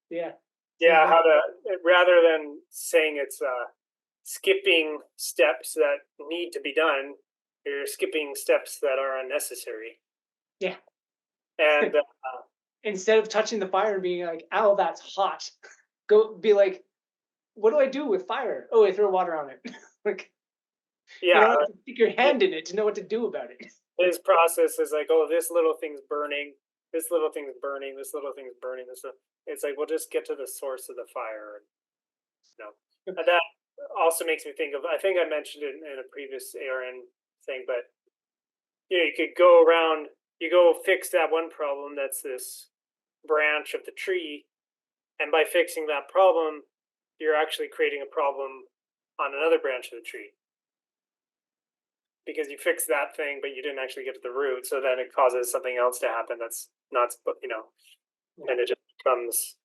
Yeah. Same Yeah, thing. how to, rather than saying it's skipping steps that need to be done, you're skipping steps that are unnecessary. Yeah. And Instead of touching the fire and being like, "Ow, that's hot," go be like, "What do I do with fire? Oh, I throw water on it." Like, you yeah, don't have to stick your hand in it to know what to do about it. his process is like, oh, this little thing's burning, this little thing's burning, this little thing's burning. It's like, we'll just get to the source of the fire. You know, and that also makes me think of. I think I mentioned it in a previous ARN thing, but you could go around, you go fix that one problem. That's this branch of the tree, and by fixing that problem, you're actually creating a problem on another branch of the tree because you fixed that thing, but you didn't actually get to the root. So then it causes something else to happen that's not, Yeah. and it just becomes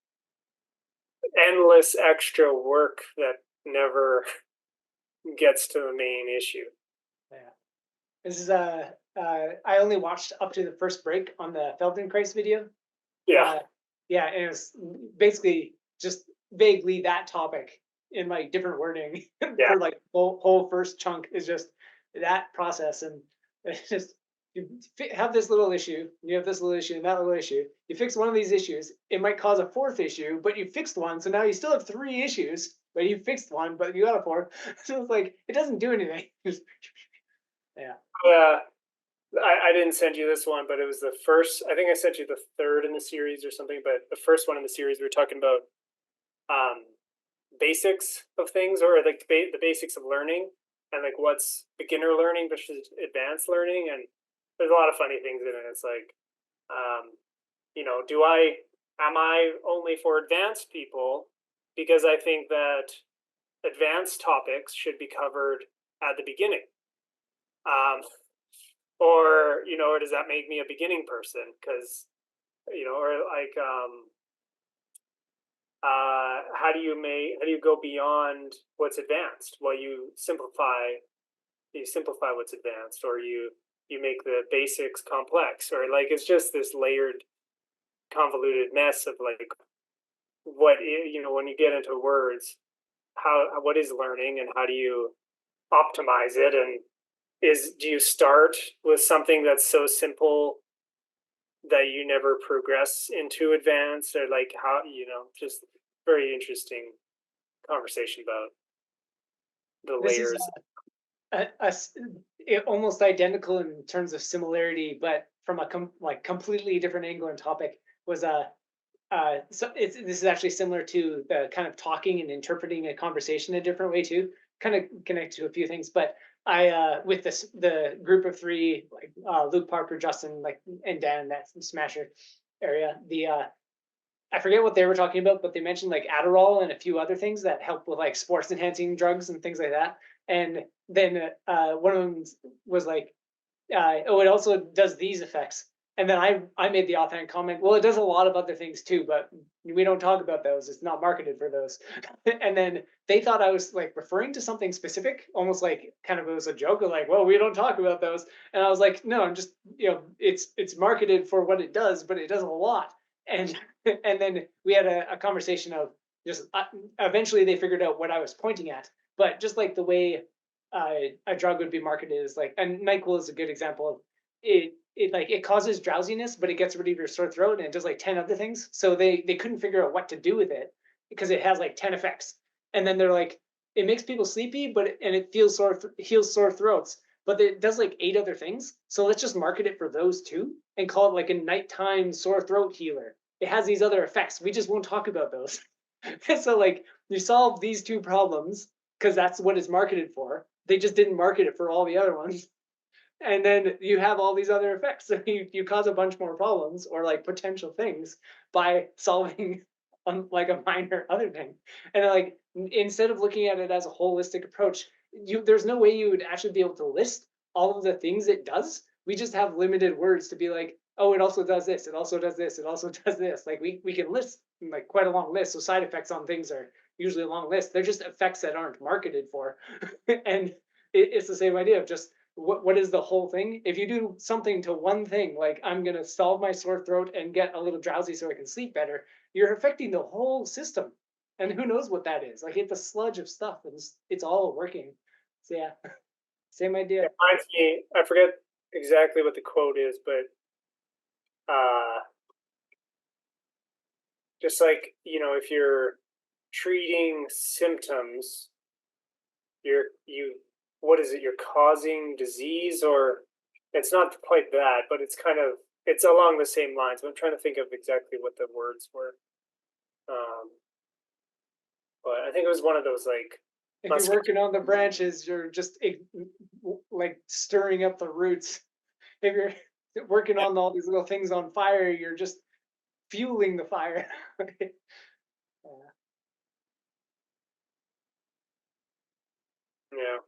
endless extra work that never gets to the main issue. Yeah. This is I only watched up to the first break on the Feldenkrais video. Yeah, Uh, yeah, and it was basically just vaguely that topic in like different wording yeah, for like whole first chunk is just that process, and it's just you have this little issue, you have this little issue, and that little issue. You fix one of these issues, it might cause a fourth issue, but you fixed one, so now you still have three issues, but you fixed one, but you got a fourth. So it's like it doesn't do anything. Just, yeah. yeah. I didn't send you this one, but it was the first. I think I sent you the third in the series or something. But the first one in the series, we were talking about um, basics of things, or like the basics of learning, and like what's beginner learning versus advanced learning. And there's a lot of funny things in it. It's like, do I am I only for advanced people because I think that advanced topics should be covered at the beginning. Um, or does that make me a beginning person? Because or like, how do you go beyond what's advanced? Well, you simplify what's advanced, or you make the basics complex, or like it's just this layered, convoluted mess of like when you get into words, how what is learning and how do you optimize it, and do you start with something that's so simple that you never progress into advance, or like how just very interesting conversation about the This is layers. almost identical in terms of similarity, but from a like completely different angle and topic. Was so this is actually similar to the kind of talking and interpreting a conversation a different way too. Kind of connect to a few things, but I with this the group of three, like Luke, Parker, Justin, like and Dan, that Smasher area. The I forget what they were talking about, but they mentioned like Adderall and a few other things that help with like sports enhancing drugs and things like that. And then one of them was like, "Oh, it also does these effects." And then I made the offhand comment, "Well, it does a lot of other things too, but we don't talk about those. It's not marketed for those." And then they thought I was like referring to something specific, almost like kind of it was a joke of like, "Well, we don't talk about those." And I was like, "No, I'm just it's marketed for what it does, but it does a lot." And and then we had a conversation of just eventually they figured out what I was pointing at, but just like the way a drug would be marketed is like, and Nyquil is a good example of it. It like it causes drowsiness, but it gets rid of your sore throat, and it does like 10 other things. So they couldn't figure out what to do with it because it has like 10 effects. And then they're like, it makes people sleepy, and it heals sore throats, but it does like 8 other things. So let's just market it for those two and call it like a nighttime sore throat healer. It has these other effects. We just won't talk about those. So like you solve these two problems because that's what it's marketed for. They just didn't market it for all the other ones. And then you have all these other effects. So you cause a bunch more problems or like potential things by solving on like a minor other thing. And like instead of looking at it as a holistic approach, there's no way you would actually be able to list all of the things it does. We just have limited words to be like, oh, it also does this, it also does this, it also does this. Like we can list like quite a long list. So side effects on things are usually a long list. They're just effects that aren't marketed for. And it's the same idea of just what is the whole thing. If you do something to one thing, like I'm going to solve my sore throat and get a little drowsy so I can sleep better, you're affecting the whole system. And who knows what that is? Like it's a sludge of stuff and it's all working. So yeah, same It idea. reminds me, I forget exactly what the quote is, but uh, just like, if you're treating symptoms, you what is it? You're causing disease, or it's not quite that, but it's along the same lines. But I'm trying to think of exactly what the words were. Um, but I think it was one of those like If you're mosquito. working on the branches, you're just like stirring up the roots. If you're working on all these little things on fire, you're just fueling the fire. Yeah. Yeah.